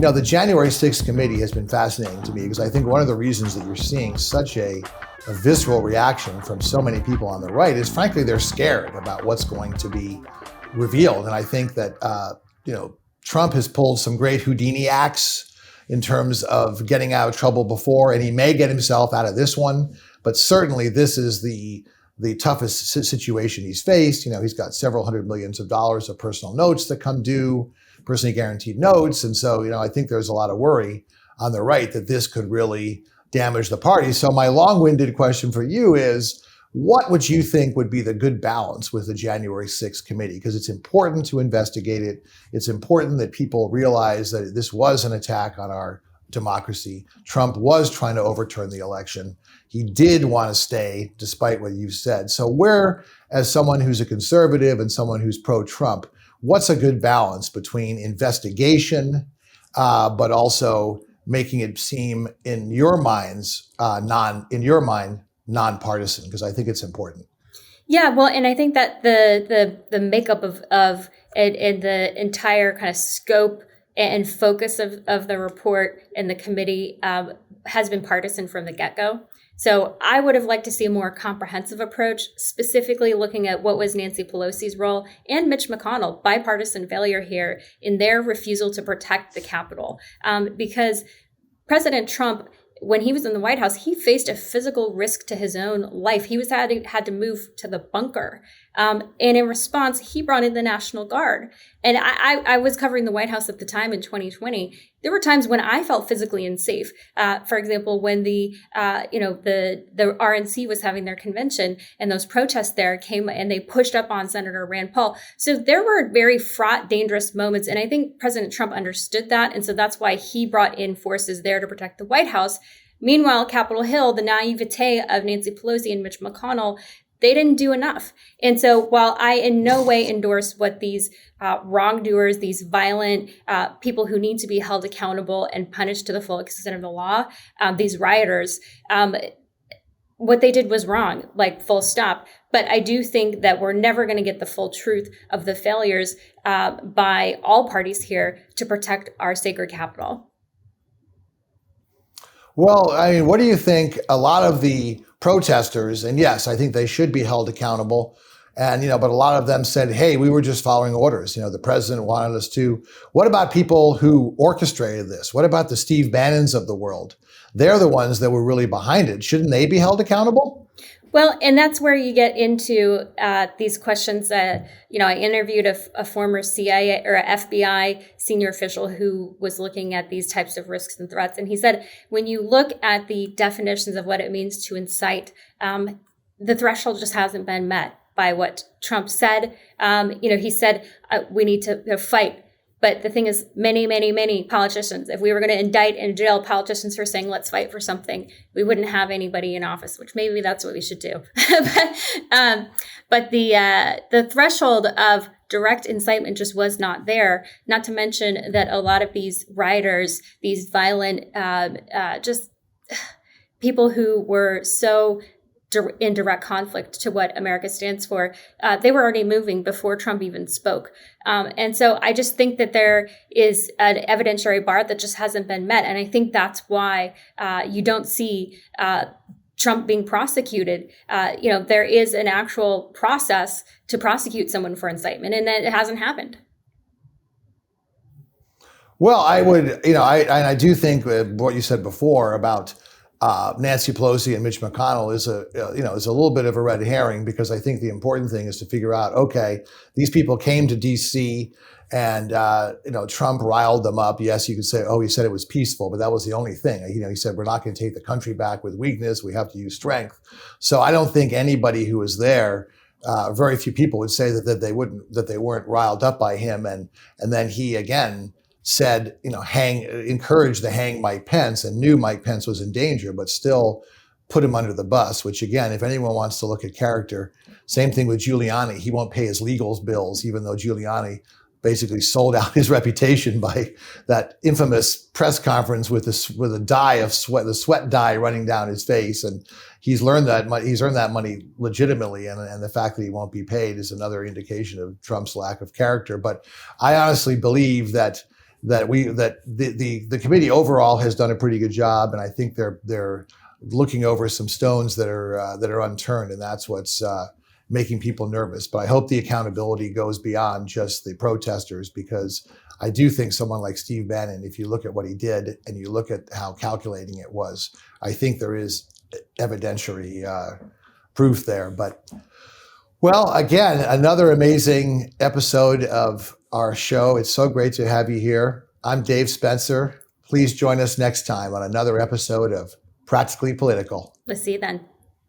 The January 6th committee has been fascinating to me because I think one of the reasons that you're seeing such a visceral reaction from so many people on the right is, frankly, they're scared about what's going to be revealed. And I think that, Trump has pulled some great Houdini acts in terms of getting out of trouble before, and he may get himself out of this one. But certainly this is the toughest situation he's faced. He's got several hundred millions of dollars of personal notes that come due, personally guaranteed notes. And so, I think there's a lot of worry on the right that this could really damage the party. So my long-winded question for you is, what would you think would be the good balance with the January 6th committee? Because it's important to investigate it. It's important that people realize that this was an attack on our democracy. Trump was trying to overturn the election. He did want to stay, despite what you've said. So where, as someone who's a conservative and someone who's pro-Trump, what's a good balance between investigation, but also making it seem, in your minds, nonpartisan? Because I think it's important. Yeah, well, and I think that the makeup of and the entire kind of scope and focus of the report and the committee has been partisan from the get-go. So I would have liked to see a more comprehensive approach, specifically looking at what was Nancy Pelosi's role and Mitch McConnell, bipartisan failure here in their refusal to protect the Capitol. Because President Trump, when he was in the White House, he faced a physical risk to his own life. He was had to move to the bunker. And in response, he brought in the National Guard. And I was covering the White House at the time in 2020. There were times when I felt physically unsafe. For example, when the RNC was having their convention and those protests there came and they pushed up on Senator Rand Paul. So there were very fraught, dangerous moments. And I think President Trump understood that. And so that's why he brought in forces there to protect the White House. Meanwhile, Capitol Hill, the naivete of Nancy Pelosi and Mitch McConnell, they didn't do enough. And so while I in no way endorse what these wrongdoers, these violent people who need to be held accountable and punished to the full extent of the law, these rioters, what they did was wrong, like full stop. But I do think that we're never going to get the full truth of the failures by all parties here to protect our sacred Capitol. Well, I mean, what do you think? A lot of the protesters, and yes, I think they should be held accountable. And, but a lot of them said, hey, we were just following orders. The president wanted us to. What about people who orchestrated this? What about the Steve Bannons of the world? They're the ones that were really behind it. Shouldn't they be held accountable? Well, and that's where you get into these questions. I interviewed a former CIA or a FBI senior official who was looking at these types of risks and threats. And he said, when you look at the definitions of what it means to incite, the threshold just hasn't been met by what Trump said. He said, we need to fight. But the thing is, many politicians, if we were going to indict and jail politicians for saying, let's fight for something, we wouldn't have anybody in office, which maybe that's what we should do. But the threshold of direct incitement just was not there, not to mention that a lot of these rioters, these violent, just people who were so in direct conflict to what America stands for, they were already moving before Trump even spoke. And so I just think that there is an evidentiary bar that just hasn't been met. And I think that's why you don't see Trump being prosecuted. There is an actual process to prosecute someone for incitement, and that it hasn't happened. Well, I would, I do think that what you said before about Nancy Pelosi and Mitch McConnell is a little bit of a red herring, because I think the important thing is to figure out, okay, these people came to DC and, Trump riled them up. Yes, you could say, oh, he said it was peaceful, but that was the only thing. He said, we're not going to take the country back with weakness. We have to use strength. So I don't think anybody who was there, very few people would say that they weren't riled up by him. And then he again said, encouraged to hang Mike Pence, and knew Mike Pence was in danger, but still put him under the bus, which again, if anyone wants to look at character, same thing with Giuliani. He won't pay his legal bills, even though Giuliani basically sold out his reputation by that infamous press conference with a dye of sweat, the sweat dye running down his face. And he's earned that money legitimately. And the fact that he won't be paid is another indication of Trump's lack of character. But I honestly believe that the committee overall has done a pretty good job, and I think they're looking over some stones that are unturned, and that's what's making people nervous. But I hope the accountability goes beyond just the protesters, because I do think someone like Steve Bannon, if you look at what he did and you look at how calculating it was, I think there is evidentiary proof there. But well, again, another amazing episode of our show. It's so great to have you here. I'm Dave Spencer. Please join us next time on another episode of Practically Political. Let's see you then.